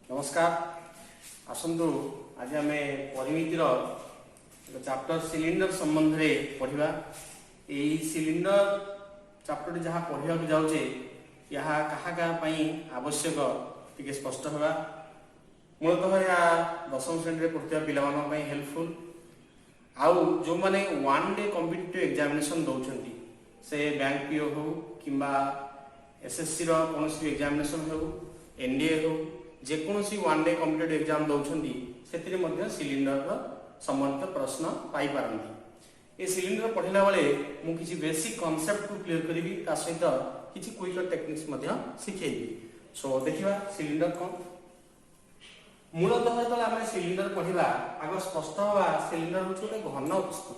नमस्कार। आसतु आज आम परिमितिर एक चैप्टर सिलिंडर संबंध में पढ़ा। यही सिलिंडर चैप्टर जहाँ पढ़ा जाऊे यहाँ क्या आवश्यक टी स्पष्ट होगा। मूलतः यह दशम श्रेणी में पढ़ुवा पिला हेल्पफुल आउ जो मैंने वन डे कॉम्पिटिटिव एग्जामिनेशन दौरान से बैंक पीओ हो कि एसएससी कौन एग्जामिनेशन हो एनडीए हो जेकोसी वन डे कॉम्पिटिटिव एग्जाम दौरान से सिलिंडर संबंधित प्रश्न पाई पारती। ये सिलिंडर पढ़ला बेले मुझे बेसिक कॉन्सेप्ट को क्लियर करी सहित किसी क्विक टेक्निक्स शिखेबी। सो देखा सिलिंडर कौन। मूलतः जो आम सिलिंडर पढ़ा आग स्पष्ट हवा सिलिंडर हूँ गोटे घन वस्तु।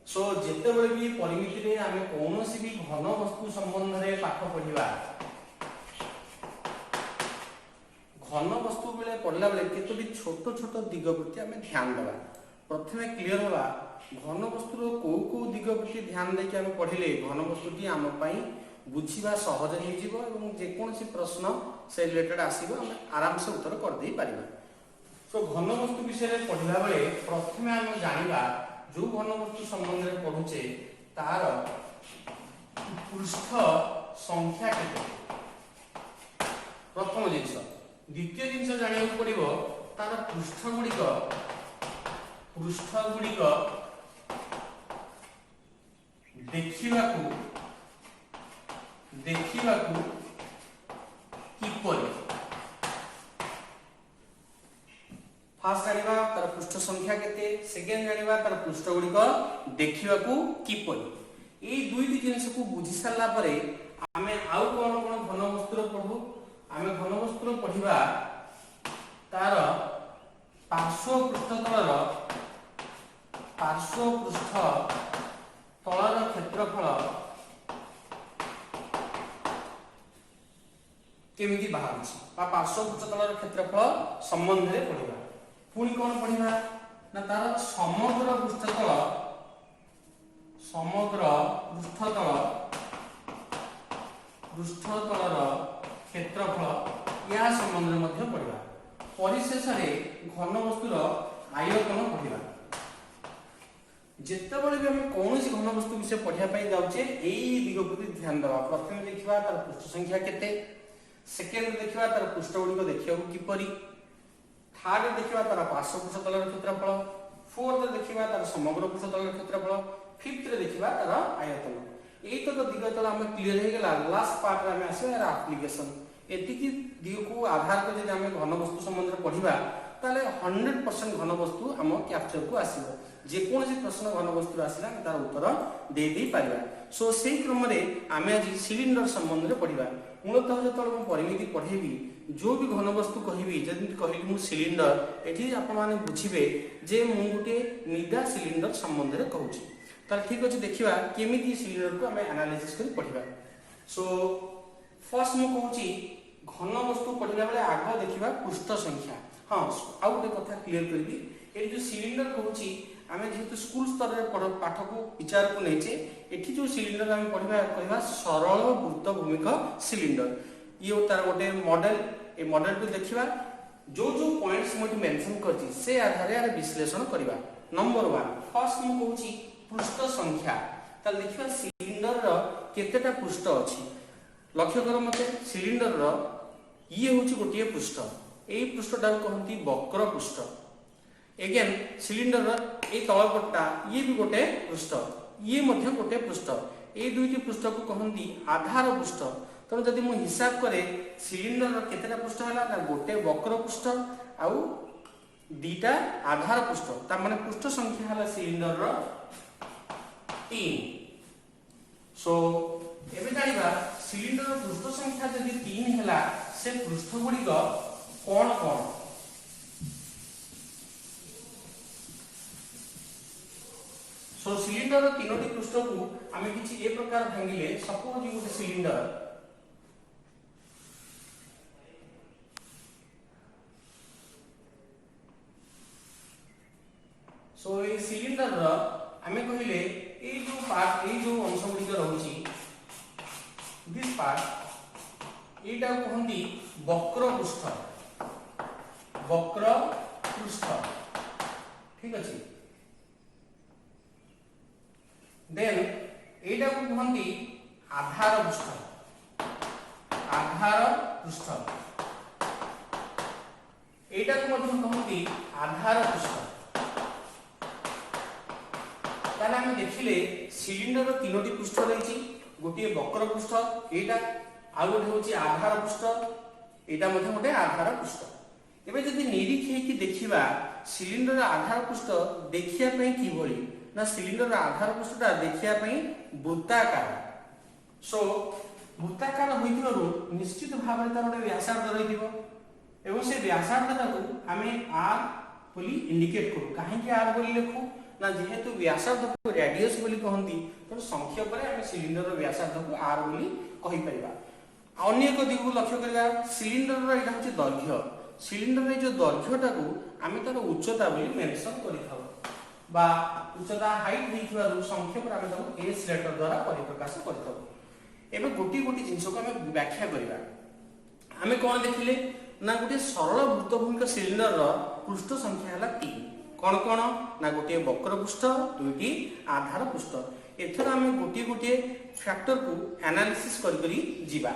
सो जिते बड़े भी परिमिति में आम कौन भी घन वस्तु संबंध में पाठ पढ़ा घन वस्तु बेले पढ़ला बेले केतोटी छोट छोट दिग प्रति आम ध्यान देवा। प्रथमे क्लियर हवा घन वस्तुर कौ कौ दिग प्रति ध्यान देके आम पढ़ले घन वस्तुटी आम बुझा सहज हो जेकोसी प्रश्न से रिलेटेड आसो आम आराम से उत्तर करदे पार। तो घन वस्तु विषय पढ़ला बेले प्रथमे आम जाना जो घन वस्तु संबंध में पढ़ुचे तार पृष्ठ संख्या केते प्रथम जिनस। द्वितीय जिनस जाना पड़ो तार पृष्ठ गुड़िक देखा किपरि। फास्ट जानिबा तार पृष्ठ संख्या केते, सेकेंड जानिबा तार पृष्ठ गुड़िक देखा किपरि। ये दुईटी जिनस को बुझी सारा परे आमे आउ कौन कौन घन वस्तुर पढ़ू। आमे घन वस्तुर पढ़िबा तार पार्श्व पृष्ठ तलर क्षेत्रफल केमिति बाहर पार्श्व पृष्ठ तलर क्षेत्रफल संबंध में पढ़िबा। पुणी कौन पढ़िबा ना तार समग्र पृष्ठतल पृष्ठतलर क्षेत्रफल या संबंध में पढ़िबा। परिशेष घन वस्तुर आयतन पढ़िबा। जितेबाला भी आम कौन घन वस्तु विषय पढ़ाई जाऊे यही दिग प्रति ध्यान देवा। प्रथम देखा तार पृष्ठ संख्या केते, सेकेंड देखा तार पृष्ठ गुड़िक देखा किपरि, थर्ड देखा तार पार्श्व पृष्ठ तलर क्षेत्रफल, फोर्थ देखा तार समग्र पृष्ठ तलर क्षेत्रफल, फिफ्थ देखा तार आयतन। यही तो दिग तो आम क्लीयर हो गला। लास्ट पार्ट में आसवा आप्लिकेशन। एति दिग को आधार कर जब आम घन वस्तु संबंध में पढ़ा ताले 100% घन वस्तु आम कैप्चर को आसो। जेकोसी प्रश्न घन वस्तु आसला तार उत्तर दे दे पारिबा। सो से क्रम में आम आज सिलिंडर संबंध में पढ़ा। मूलतः जो परिमिति पढ़ेबी जो भी घन वस्तु कहबी जब कहली मु सिलिंडर एठी आपण माने बुझिबे जे मु गोटे निदा सिलिंडर संबंध में कहूची। ताल ठीक अछि देखिबा केमिति सिलिंडर को आम एनालिसिस कर पढ़िबा। सो फर्स्ट मु कहूची घन वस्तु पढ़ला बेले आग देखिबा पृष्ठ संख्या। हाँ आउ गोटे कथा क्लियर करबी ए जो सिलिंडर कहूची आम जेहेतु स्कूल स्तर में पाठ को विचार को नहींचे एठी जो सिलिंडर आम पढ़ा कहवा सरल वृत्त भूमिक सिलिंडर। ये तार गोटे मॉडल। ए मॉडल को देखिबा जो जो पॉइंट्स मुझे मेंशन करछि से आधार यार विश्लेषण करबा। नंबर 1 फर्स्ट मु कहूची पृष्ठ संख्या। ताल देखिबा सिलिंडर रो केतेटा पृष्ठ अछि। लक्ष्य कर मते सिलिंडर रो ये होची गोटे पृष्ठ। एई पृष्ठटा कहंती वक्र पृष्ठ। एगेन सिलिंडर ए तलपट्टा ये भी गोटे पृष्ठ, ये मध्य गोटे पृष्ठ। ए दुईटी पृष्ठ को कहंती आधार पृष्ठ। तो जदि मु हिसाब करे सिलिंडर केतेटा पृष्ठ हला ना गोटे वक्र पृष्ठ आउ दीटा आधार पृष्ठ। ता माने पृष्ठ संख्या हला सिलिंडर रो 3। सो एबे जानिबा सिलिंडर पृष्ठ संख्या जदि 3 हला से पृष्ठ गुडी कौन कौन। सो सिलिंडर तीनोटी पृष्ठ को आम किसी ए प्रकार भांगिले सपोज गोटे सिलिंडर सो ये सिलिंडर आम कहले ये जो पार्ट ये जो अंश गुड़िक रही दिस पार्ट यहाँ कहती वक्र पृष्ठ। वक्र पृष्ठ ठीक अछि देन एटा को कहंती आधार पृष्ठ एटा को ମଧ୍ୟ कहंती आधार पृष्ठ ताला हम देखिले सिलिंडर रो तीनोटी पृष्ठ रहिछि गोटे वक्र पृष्ठ एटा आ गोटे होछि आधार पृष्ठ एटा ମଧ୍ୟ गोटे आधार पृष्ठ एबे जदि निरीक्षे कि देखिबा सिलिंडर रो आधार पृष्ठ देखिया पई कि भଳି ना सिलिंडर रो आधार पृष्ठटा देखिया पई वृत्ताकार सो वृत्ताकार होइथिबारु निश्चित भाबरे तार गोटे व्यासार्ध रहिथिबो एवं से व्यासार्धटाକୁ आमे r बोली इंडिकेट करू काहे कि r बोली लिखू ना जेहेतु व्यासार्ध को रेडियस बोली कहंती तो संख्या पर आमे सिलिंडर रो व्यासार्ध को r बोली कहि परिबा अन्य एक दिग को लक्ष्य करिया सिलिंडर रो एटा होची दैर्घ्य सिलिंडर रे जो दैर्घ्यटा को आमे तार उच्चता बोली मेंशन करिथाउ बा उच्चता हाइट देखिबारु संख्या पर आमे ताको s लेटर द्वारा परिप्रकाश करिथाउ एबे गोटी गोटी जिंस को आमे व्याख्या करिबा आमे कोन देखिले ना गोटे सरल वृत्तभूमिक सिलिंडर रो पृष्ठ संख्या हला 3 कोन कोन ना गोटे वक्र पृष्ठ दुईटी आधार पृष्ठ एथर आमे गोटी गोटी फैक्टर को एनालिसिस करी जीवा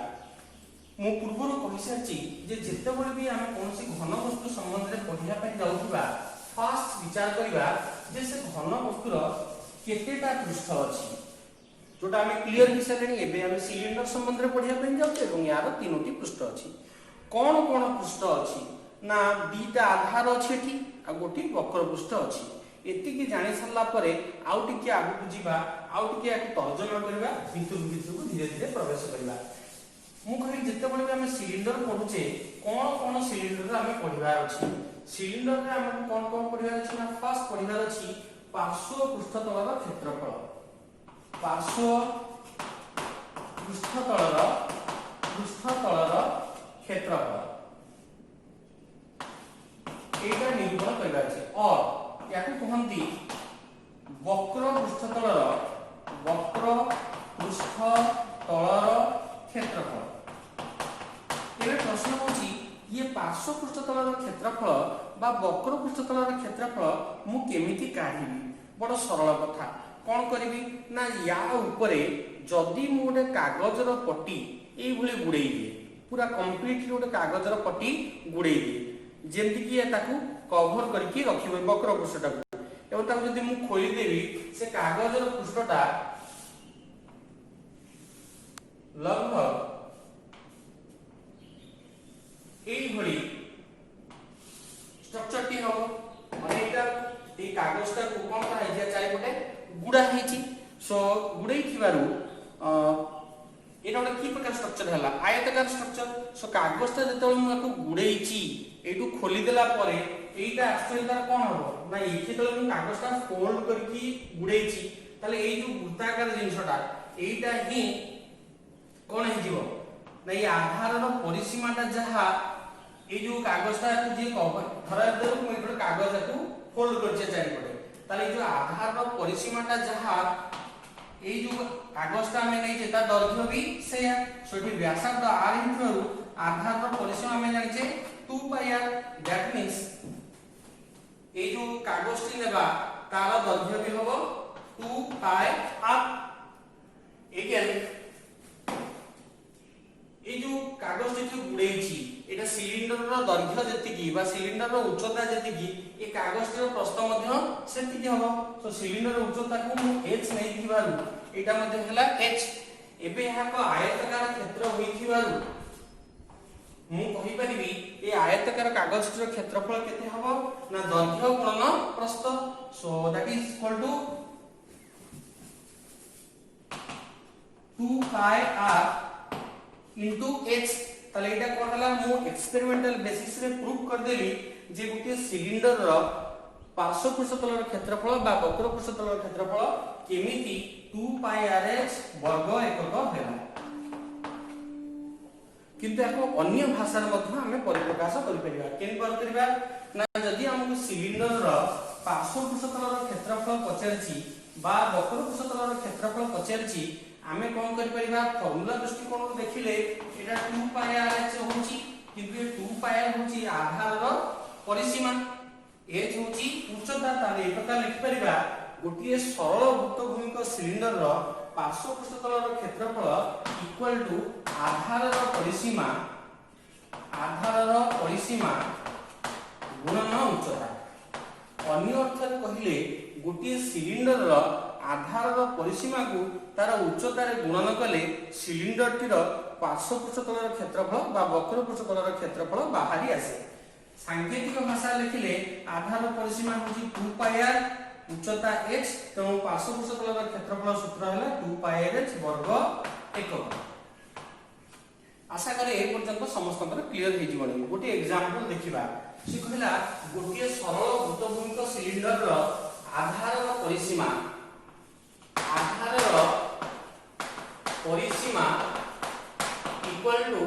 मु पूर्वरो कहि साची जे जेते बळे भी आमे कोनसी घन वस्तु संबंध रे पढिया पय जाउथिबा फर्स्ट विचार करिबा जे से घन वस्तु रो केतेटा पृष्ठ अछि जोटा आमे क्लियर हिसाबे एबे आमे सिलिंडर संबंध रे पढिया पय जाउछे एवं यार तीनोटी पृष्ठ अछि कोन कोन पृष्ठ अछि ना दीटा आधार अछि एठी आ गोटी वक्र पृष्ठ अछि एति कि जानि सरला परे आउ टिके आगु जिबा आउ टिके याक तर्जमा करबा भितर को धीरे धीरे प्रवेश करबा मु कहि जते बळे हम सिलिंडर पढुचे कोन सिलिंडर रे हम पढिबार अछि सिलिंडर रे हम कोन पढिबार अछि ना फर्स्ट पढिबार अछि पार्श्व पृष्ठतलर क्षेत्रफल पार्श्व पृष्ठतलर क्षेत्रफल एटा निरूपण करबा अछि और याकु कहंती वक्र पृष्ठतलर क्षेत्रफल एबे प्रश्न होची ये पार्श्व पृष्ठतलर क्षेत्रफल बा वक्र पृष्ठतलर क्षेत्रफल मु केमिति काढिबी बड़ सरल कथा कोन करबी ना या ऊपरे जदी मु गोटे कागजर पट्टी एई भली गुडेई दिए पूरा कंप्लीटली गोटे कागजर पट्टी गुडेई दिए जेमति कि ताकू कवर करके रखिबे वक्र पृष्ठटा एवं ताकू जदी मु खोली देबी से कागजर पृष्ठटा लगभग एई भली स्ट्रक्चर टी हो माने एटा ए कागजटा को कोन करा हिया चारि पटे गुडा हेची सो गुडेई थिबारु एटा ओटा की प्रकार स्ट्रक्चर हला आयताकार स्ट्रक्चर सो कागजटा जतळ मु आको गुडेइची एटू खोली देला परे एटा एक्चुअली तार कोन हो ना एठी तळ मु कागजटा फोल्ड करकी गुडेइची ताले एई जो वृत्ताकार जिंसटा एटा ही कोन हे जीवो ना ये आधारर परिसीमाटा जहा ए जो कागजटा को जे कवर धरा दे मु एटा कागज को फोल्ड करचे चारि पटे ताले जो आधारर परिसीमाटा जहा ए जो कागजटा में नै जेता दैर्घ्य भी सेया सोटी व्यासार्ध r हिथरु आधारर परिसीमा में जानि जे 2 पाई r दैट मींस ए जो कागजटी लेबा तार दैर्घ्य भी होबो 2 पाई r एगेन ए जो कागजटी जो गुडेइची एटा सिलिंडर रो दैर्घ्य जतिकी बा सिलिंडर रो उच्चता जतिकी ए कागजटी रो प्रस्थ मध्ये सेतिकी हबो सो सिलिंडर रो उच्चता को h नै थिबारु एटा मध्ये हला h एबे यहा को आयताकार क्षेत्र होइथिबारु मु कहि परिबी ए आयताकार कागजटी रो क्षेत्रफल केते हबो ना दैर्घ्य गुणन प्रस्थ so that is equal to 2 pi r into h ताले एटा कोन हला मु एक्सपेरिमेंटल बेसिस रे प्रूव कर देली जे गुटे सिलिंडर रो पार्श्व पृष्ठतलर क्षेत्रफल बा वक्र पृष्ठतलर क्षेत्रफल केमिति 2 पाई rh वर्ग एकक हेला किंतु याको अन्य भाषा रे मध्ये हमें परिप्रकाश करि परिबा केन पर करिबा ना जदी हमकु सिलिंडर रो पार्श्व पृष्ठतलर क्षेत्रफल पचारछि बा वक्र पृष्ठतलर क्षेत्रफल पचारछि आमे कोन करि परिबा फार्मूला दृष्टिकोण देखिले एटा 2 पाई r h होची किंतु 2 पाई r होची आधार रो परिसीमा h होची उच्चता ताले एक प्रकार लिखि परिबा गोटिए सरल वृत्तभूमिक सिलिंडर रो पार्श्व पृष्ठतलर क्षेत्रफल इक्वल टू आधार परिसीमा गुणन उच्चता। अन्य अर्थ कहले गोटिए सिलिंडर रो आधार परिसीमा को तार उच्चता रे गुणन कले सिलिंडर टीर पार्श्व पृष्ठतलर क्षेत्रफल बा वक्र पृष्ठतलर क्षेत्रफल बाहरी आसे। सांकेतिक भाषा लिखिले आधार परिसीमा होची 2 पाई r उच्चता h तेणु पार्श्व पृष्ठतलर क्षेत्रफल सूत्र हैला 2 पाई r h वर्ग एकक। आशा करे ए पर्यंत समस्त क्लियर हे जीवनी। गोटे एग्जांपल देखिबा से कहला गोटे सरल वृत्तभूमिक सिलिंडर रो आधार परिसीमा इक्वल टू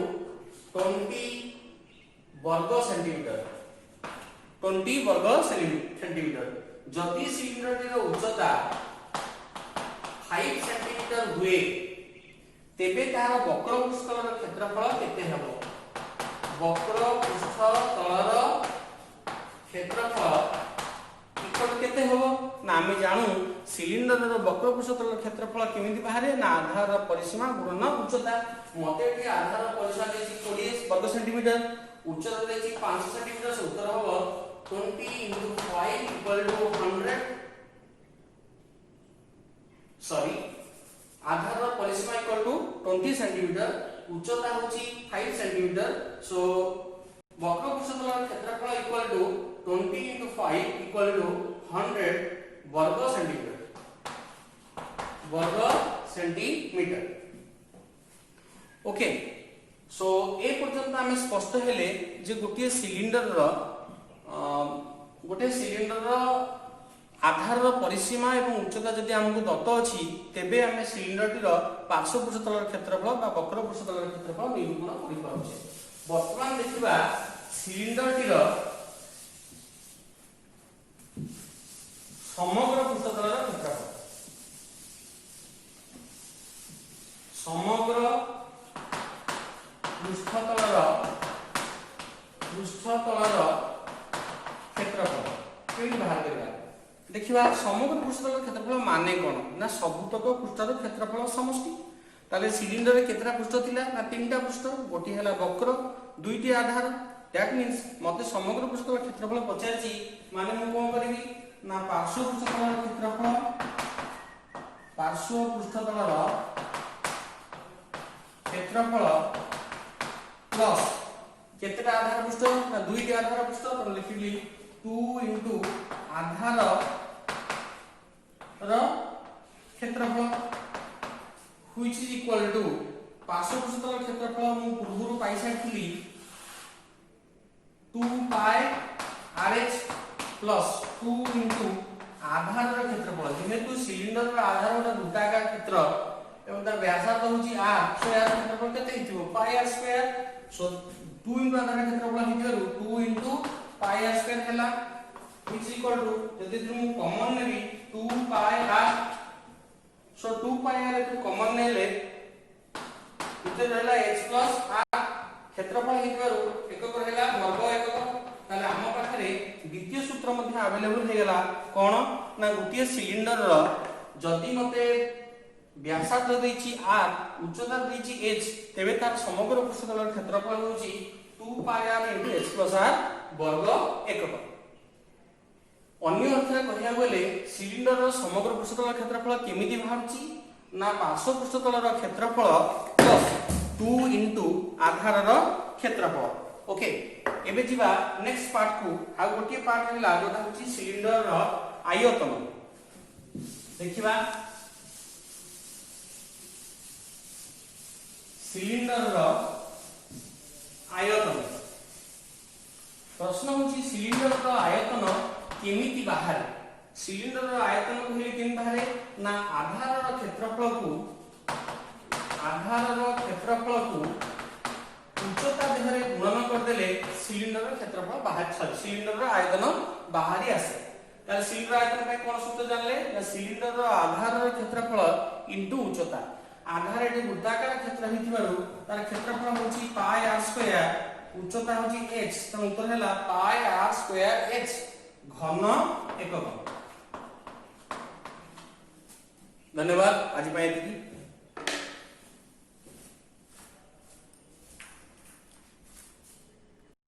20 वर्ग सेंटीमीटर 20 वर्ग सेंटीमीटर। जदि सिलिंडर टीर उच्चता 5 सेंटीमीटर हुए तेबे तार वक्र पृष्ठतलर क्षेत्रफल केते हेबो? वक्र पृष्ठतलर क्षेत्रफल इक्वल केते हेबो ना आमे जानू सिलिंडर रो वक्र पृष्ठतलर क्षेत्रफल केमिति बाहरे ना आधार परिसीमा गुणन उच्चता। मते एठी आधार परिसीमा देछि 20 वर्ग सेंटीमीटर उच्चता देछि 5 सेंटीमीटर से उत्तर हेबो 20 * 5 = 100 सॉरी आधार परिसीमा इक्वल टू 20 सेंटीमीटर उच्चता होची 5 सेंटीमीटर। सो वक्र पृष्ठतलर क्षेत्रफल इक्वल टू 20 * 5 = 100 वर्ग सेंटीमीटर। ओके सो ए पर्यंत आमे स्पष्ट हेले जे गोटे सिलिंडर रो आधार परिसीमा एवं उच्चता जदि हमको दत्त अछि तेबे आमे सिलिंडर टीर पार्श्व पृष्ठतलर क्षेत्रफल बा वक्र पृष्ठतलर क्षेत्रफल निरूपण करि पाउछे। वर्तमान देखिबा सिलिंडर टीर समग्र पृष्ठतलर क्षेत्रफल केमि बाहर करबा देखिबा। समग्र पृष्ठतलर क्षेत्रफल माने कोन ना सबुतक पृष्ठर क्षेत्रफल समष्टि। ताले सिलिंडर रे केतरा पृष्ठ थिला ना 3टा पृष्ठ गोटी हला वक्र 2टी आधार। दैट मींस मते समग्र पृष्ठतलर क्षेत्रफल पचारची माने मु कोन करबी ना पार्श्व पृष्ठतलर क्षेत्रफल प्लस केतरा आधार पृष्ठ ना 2टी आधार पृष्ठ तो लिखिली 2 * आधार रो क्षेत्रफल व्हिच इज इक्वल टू पार्श्व पृष्ठतलर क्षेत्रफल मु पूर्वरु पाई सारथिली 2 पाई rh प्लस 2 * आधार रो क्षेत्रफल। जेहेतु सिलिंडर रो आधार होता वृत्ताकार क्षेत्र एवं तार व्यासार्ध होची r सो यार क्षेत्रफल केते हिथिबो पाई r²। सो 2 * आधार क्षेत्रफल हिथिबो 2 * पाई r² हैला which is equal to यदि तुम कॉमन नेबी 2 पाई r। सो 2 पाई r को कॉमन नेले इते रहला h प्लस r क्षेत्रफल हितबारु एकक रहला वर्ग एकक। ताले हम पाखरे द्वितीय सूत्र मध्ये अवेलेबल हे गेला कोन ना गोटिए सिलिंडर रो जदि मते व्यासार्ध दैछि r उच्चता दैछि h तेबे तार समग्र पृष्ठतलर क्षेत्रफल होछि 2 pi r * h plus r वर्ग एकक। अन्य अर्थ रे कहिया गले सिलिंडर रो समग्र पृष्ठतलर क्षेत्रफल केमिति बाहरछि ना पार्श्व पृष्ठतलर क्षेत्रफल प्लस 2 * आधार रो क्षेत्रफल। ओके एबे जिबा नेक्स्ट पार्ट को आ गोटिए पार्ट हला जोटा होछि सिलिंडर रो आयतन। देखिबा सिलिंडर रो आयतन। प्रश्न होछि सिलिंडर रो आयतन केमिति बाहर। सिलिंडर रो आयतन कहले केन बाहरे ना आधार रो क्षेत्रफल को उच्चता देहरे गुणन कर देले सिलिंडर रो क्षेत्रफल बाहर सिलिंडर रो आयतन बाहरी आसे। ताले सिलिंडर आयतन पे कोन सूत्र जानले ना सिलिंडर रो आधार रो क्षेत्रफल इनटू उच्चता। आधार एटी वृत्ताकार क्षेत्र हिथिबारु तार क्षेत्रफल होछि पाई r² उच्चता होची h त उत्तर हैला पाई r स्क्वायर h घन एकक। धन्यवाद आज पाए।